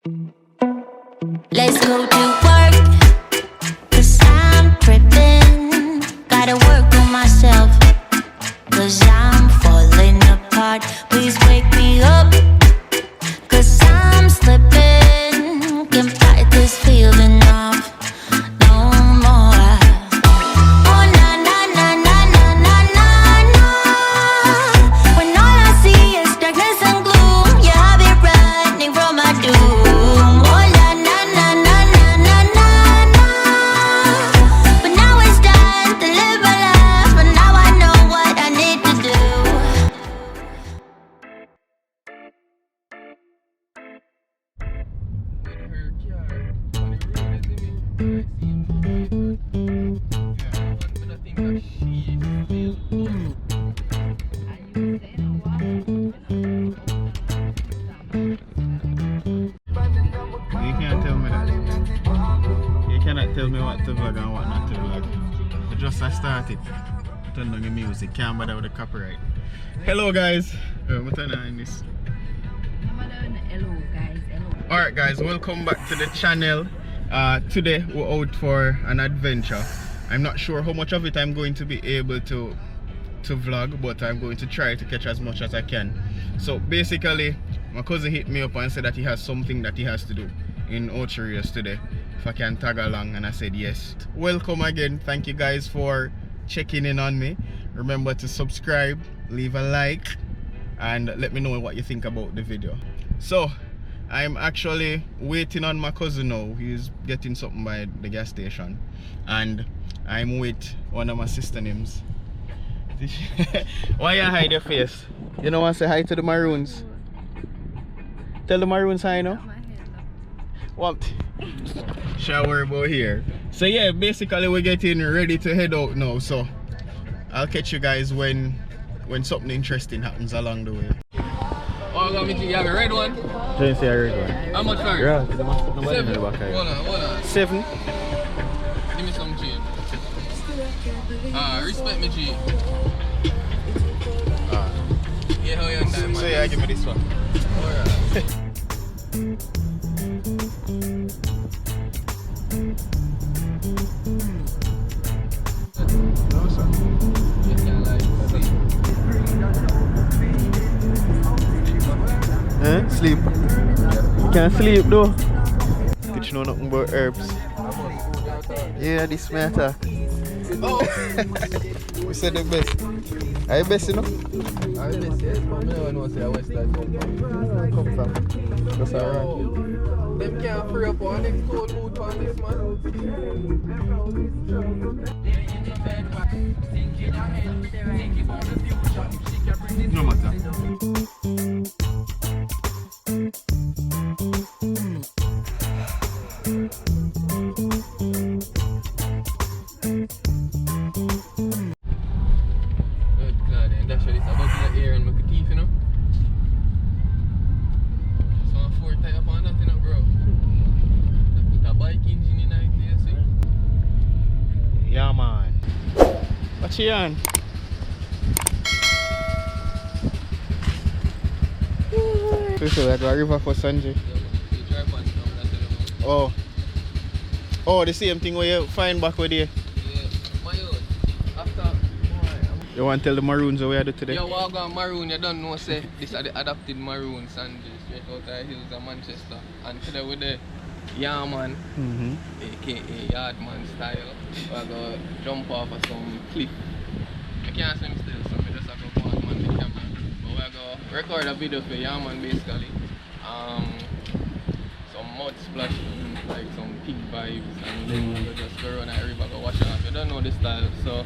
Let's go to work, 'cause I'm tripping. Gotta work on myself, 'cause I'm falling apart. Please wake me up, 'cause I'm slipping. Can't fight this feeling off no more. Oh na na na na na na na na. When all I see is darkness and gloom, yeah, I'll be running from my doom. Oh na na na na na na na na. But now it's time to live my life, but now I know what I need to do. You can't tell me that. You cannot tell me what to vlog and what not to vlog. I just started. Turn on the music. Can't bother with the copyright. Hello guys. I'm turning on this. Hello guys, hello. Alright guys, welcome back to the channel. Today we're out for an adventure. I'm not sure how much of it I'm going to be able to vlog, but I'm going to try to catch as much as I can. So basically, my cousin hit me up and said that he has something that he has to do in Ocherius today, if I can tag along, and I said yes. Welcome again. Thank you guys for checking in on me. Remember to subscribe, leave a like, and let me know what you think about the video. So I'm actually waiting on my cousin now. He's getting something by the gas station, and I'm with one of my sister names. Why you hide your face? You don't want to say hi to the Maroons? Tell the Maroons hi now. What? Shower about here. So yeah, basically we're getting ready to head out now. So I'll catch you guys when something interesting happens along the way. Oh, you have a red one? Don't say a red one. How much for it? Yeah, 7. Hold on. 7. Give me some G. Respect me G. Yeah, how you on that, man? So yeah, give me this one. Alright. No, sir. You can like Sleep. You can't sleep though. Did you know nothing about herbs? Yeah, this matter. Oh! We said the best. Are you best, you know? I'm best, yes, but I never know say I West Side come from. Come from. That's alright. Them can't free up on next cold mood for this man. No matter. Good God, and that's what it's about in the air and make a teeth, you know? So I'm 4 tie up on that, you know, bro. I put a bike engine in it, you see? Yeah, man. What you on? So like a river for Sanjay. You drive on now, that's it. Oh. Oh, the same thing where you find back with you. Yeah, my own. After, You want to tell the Maroons what we are doing today? you walk on Maroon, you don't know, say, this are the adopted Maroon Sanjay, straight out of the hills of Manchester. And today with the Yarman, aka Yardman style, we're going to jump off of some cliff. I can't swim still, so I just have to go on the camera. But we're going to record a video for Yarman basically. Some mud splash, like some pig vibes, and then we're just go around the river, go wash it off. You don't know the style, so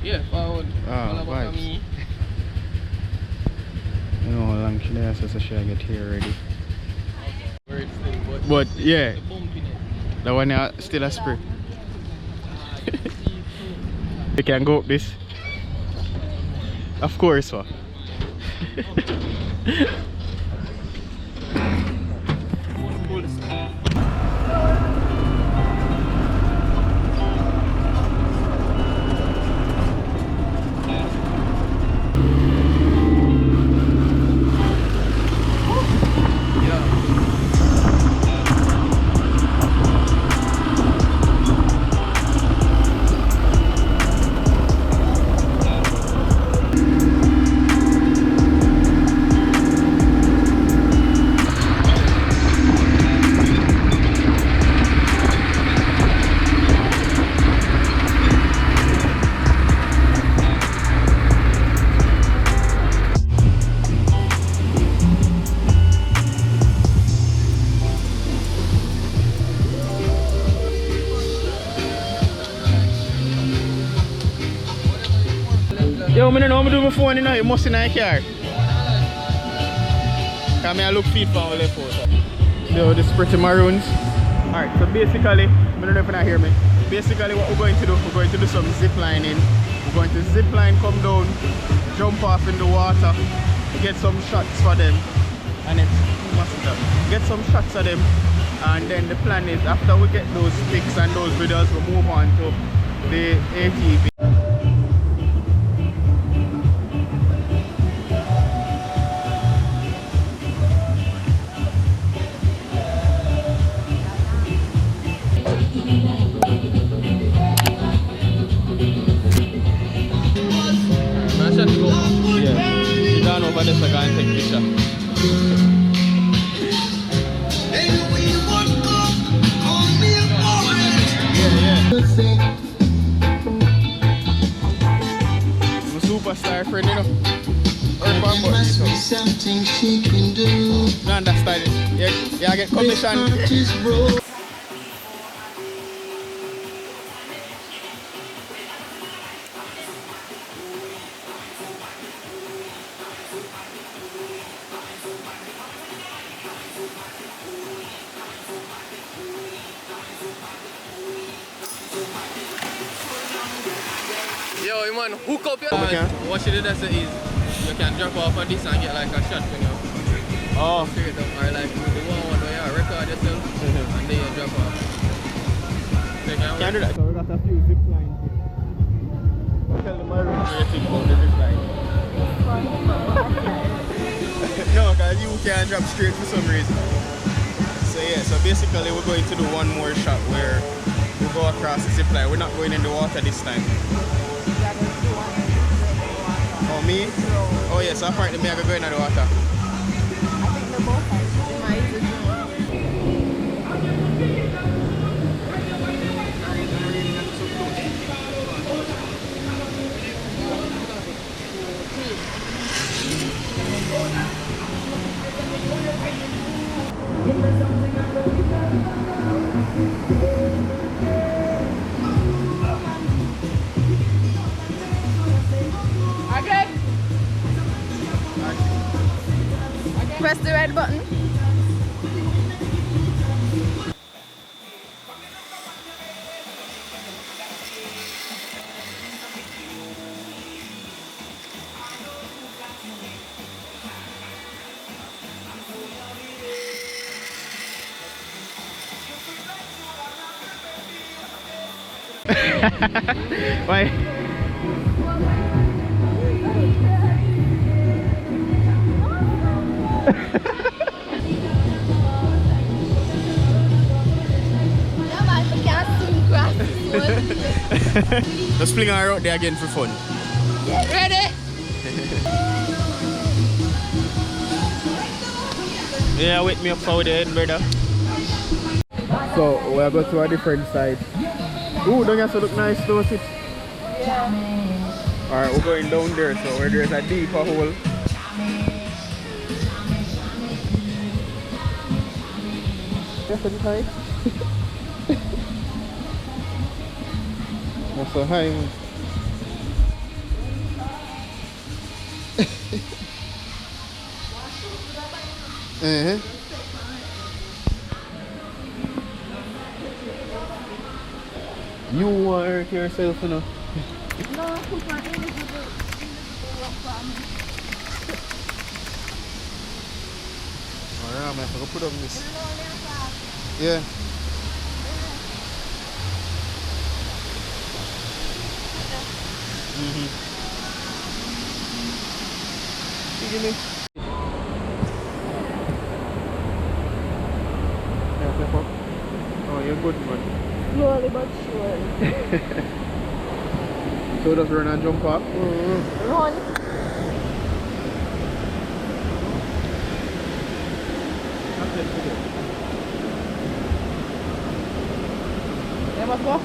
yeah, forward. All about me. You know how long should I say so should I get here already? Where it's still, But yeah, the bump in it. that one still a spray. You can go up this. Of course, what? Yo, I don't know how to do my phone, you know, you must in a car. Come here, look feet for our left out. Yo, this pretty maroons. Alright, so basically, I don't know if you can hear me. Basically what we're going to do, we're going to do some zip lining. We're going to zip line, come down, jump off in the water, get some shots for them. And then get some shots of them. And then the plan is after we get those pics and those videos, we'll move on to the ATV. Yeah, sit down over there so I can take picture. I'm a superstar friend, you know. Something she can do. You understand it? Yeah, I get commission. Yo, man, hook up your hands. What you do is you can drop off on this and get like a shot, you know. Oh. Straight up, or like the one where you record yourself and then you drop off. Can do that. So we got a few zip lines here. Tell the Maroons where you think about the zip line. No, because you can't drop straight for some reason. So yeah, so basically we're going to do one more shot where we go across the zip line. We're not going in the water this time. Oh, me? Oh yes, apparently me I go in the water. I think the both might do. Okay. Press the red button. Why? Let's fling her out there again for fun. Ready? Yeah, wake me up for the head, brother. So we're going to a different side. Ooh, don't you have to look nice, don't it? Yeah. Alright, we're going down there, so where there's a deeper hole. That's a high. That's so high, man. You want to hurt yourself, you know? No, put my invisible rock for me. Alright, man, I can put up this. Yeah. Give me. Yeah, step up. Oh, you're good, man. Slowly but surely. So just run and jump up. Run. Yeah, must go.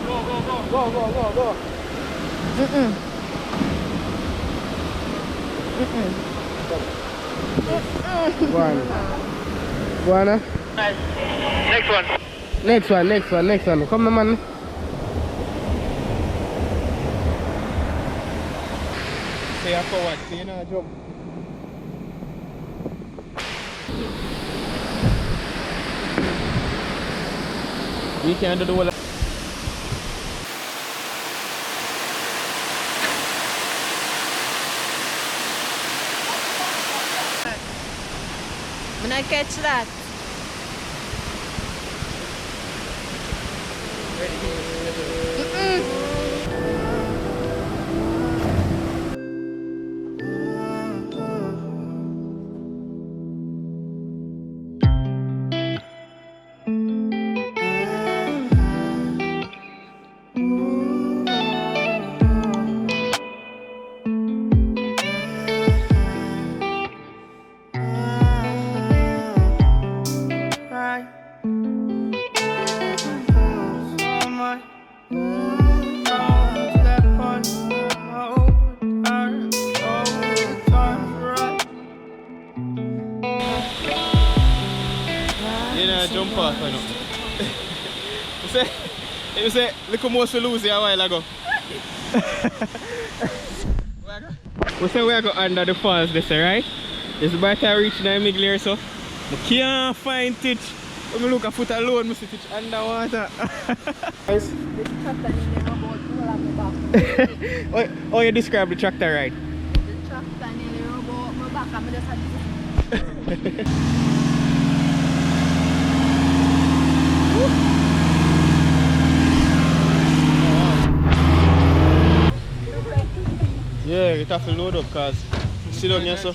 Go. Go on. Next one. Come on, man. say you're forward, so you know jump. We can do the whole. When I catch that. Jump off, I know. You say, look how much we lose here a while ago. We say we go under the falls, this, right? It's about to reach the middle here, so I can't find it. When I look at foot alone, I see it underwater. Oh, you describe the tractor, right? The tractor nearly rub out my back and I just had to... Yeah, you have to load up because sit down here, so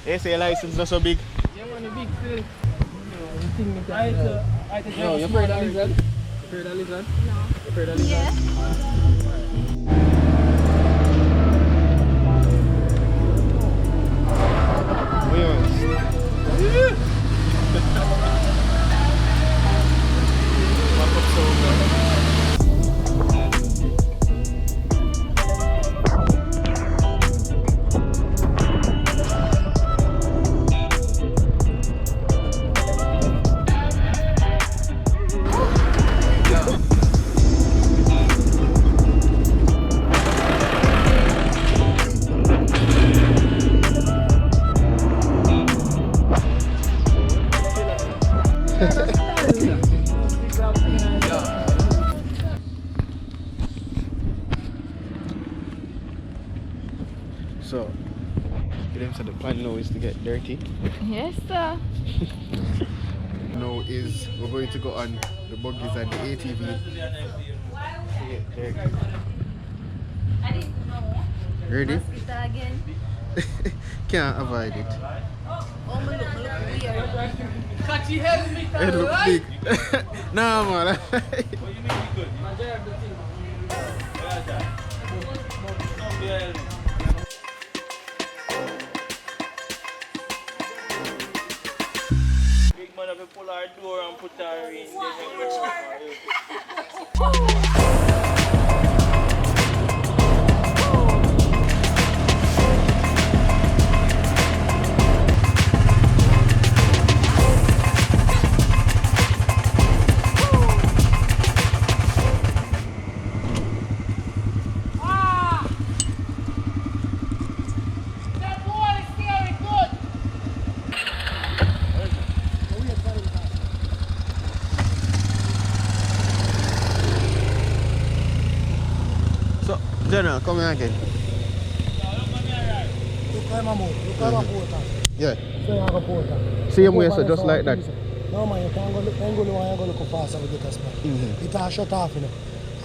they say license not so big. Yeah, man, big still. No, you afraid of lizard? You afraid of lizard? No. You afraid of lizard? Yeah. So, so the plan now is to get dirty. Yes, sir. Now is we're going to go on the buggies and the ATV to get dirty. Ready? Again. Can't avoid it. Oh, my look weird. Catchy helmet, It looks big. Nah, man. Big man, if you pull our door and put her in, So, General, come here again. Yeah. Same way, so just like that. No man, you can't go look faster with the spot. It will shut off, you know.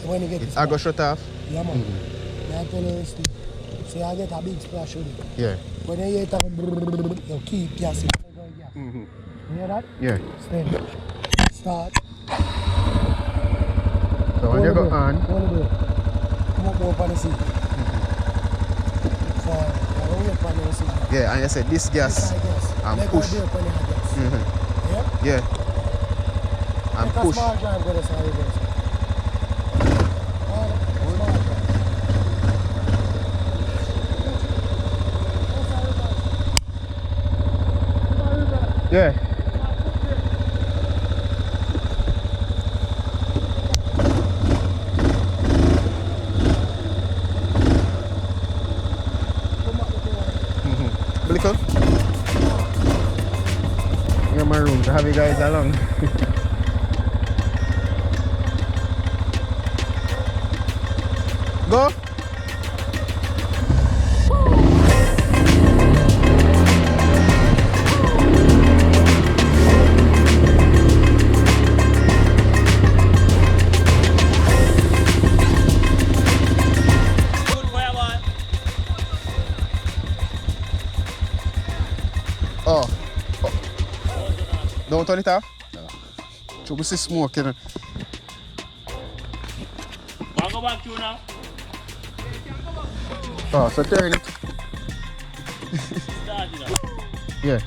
When you get I go shut off? Yeah man. I tell you this thing. So you get a big splash with it. Yeah. When you hear it, you keep gassing. You hear that? Yeah. Stand. Start. So when you go on, Hold the brake. Come up more on the seat. So, you don't wait on the seat. yeah, and you said this gas and Make push. a brake when you have gas. Yeah? Yeah. And Make a push. small drive go to the reverse. Small drive. Yeah. Maroon to have you guys along. Go! Good fire, boy. Oh. Don't turn it off? Trouble see smoke, you know. Wanna go back to you now? Oh, so turn it. Start it now. Yeah.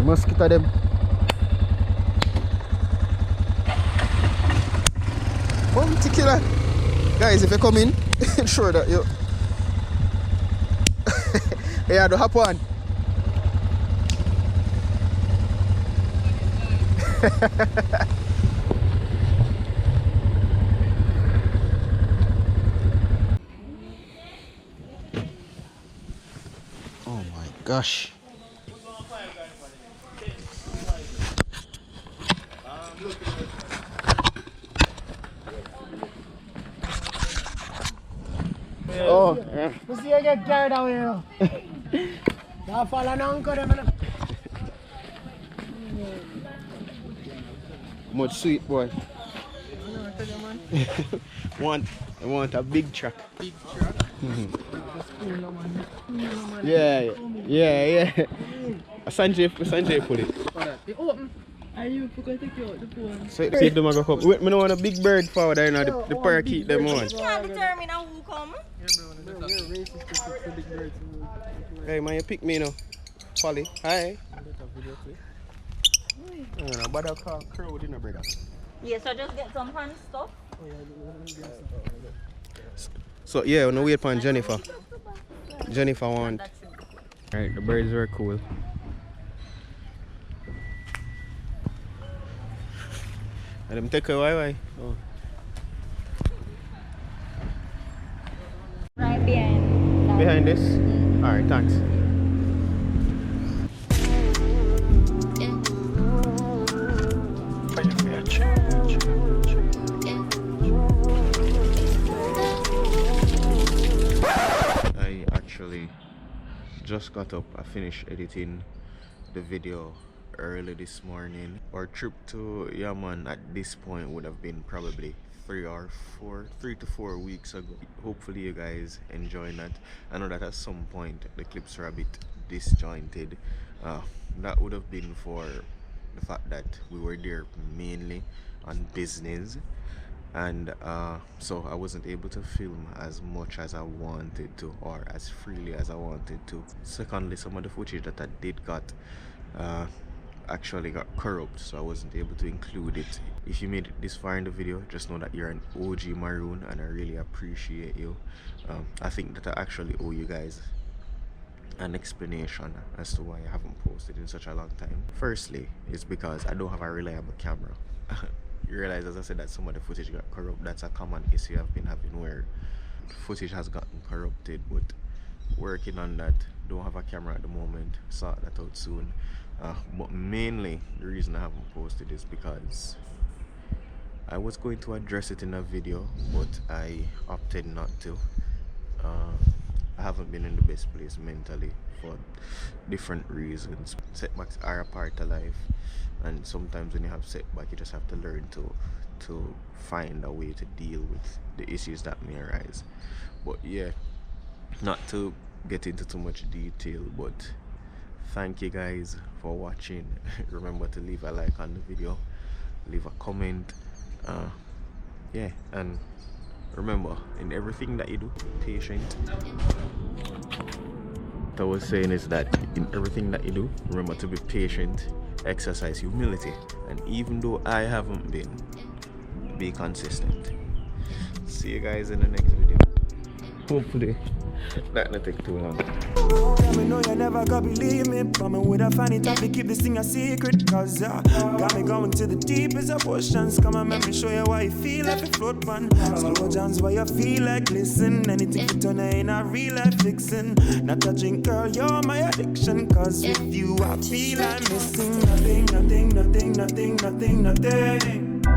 Mosquito them. Bounty killer. Guys, if you come in, ensure that you yeah, the hop one. Oh my gosh. Oh, yeah. You see you get carried away, you know. Don't fall on uncle them, you know. Much sweet boy. I want a big truck. Big truck. Yeah. Sanjay put it. Are you going to take you out the phone? So see if them a go come. Wait, me no want a big bird for there now. The parakeet them on. Can't determine who come. Hey man, you pick me now. Polly, hi. I'm gonna bother car crowd in a brother. Yeah, so just get some fun stuff. So yeah, we no wait for Jennifer. Jennifer want. Alright, the birds were cool. And them take a why? Oh. Right behind. Behind this? Alright, thanks. I actually just got up. I finished editing the video early this morning. Our trip to Yaman at this point would have been probably 3 to 4 weeks ago. Hopefully you guys enjoying that. I know that at some point the clips are a bit disjointed. That would have been for the fact that we were there mainly on business, and so I wasn't able to film as much as I wanted to, or as freely as I wanted to. Secondly, some of the footage that I did got actually got corrupt, so I wasn't able to include it. If you made it this far in the video, just know that you're an OG Maroon and I really appreciate you. I think that I actually owe you guys an explanation as to why I haven't posted in such a long time. Firstly, it's because I don't have a reliable camera. You realize, as I said, that some of the footage got corrupt. That's a common issue I've been having, where footage has gotten corrupted, but working on that. Don't have a camera at the moment, sort that out soon. But mainly the reason I haven't posted is because I was going to address it in a video, but I opted not to. I haven't been in the best place mentally for different reasons. Setbacks are a part of life, and sometimes when you have setback, you just have to learn to find a way to deal with the issues that may arise. But yeah, not to get into too much detail, but thank you guys for watching. Remember to leave a like on the video, leave a comment, yeah, and remember, in everything that you do, patient. What I was saying is that in everything that you do, remember to be patient, exercise humility, and even though I haven't been, be consistent. See you guys in the next video. Hopefully, that not take too long. Tell me no, you never gonna believe me, but me would have find it tough to keep this thing a secret. Cause got me going to the deepest of oceans. Come on, let me show you why you feel like a float man. Slow jams why you feel like listen. Anything to turn in a real life fixing. Not a drink, girl, you're my addiction. Cause with you I feel I'm missing nothing, nothing, nothing, nothing, nothing, nothing.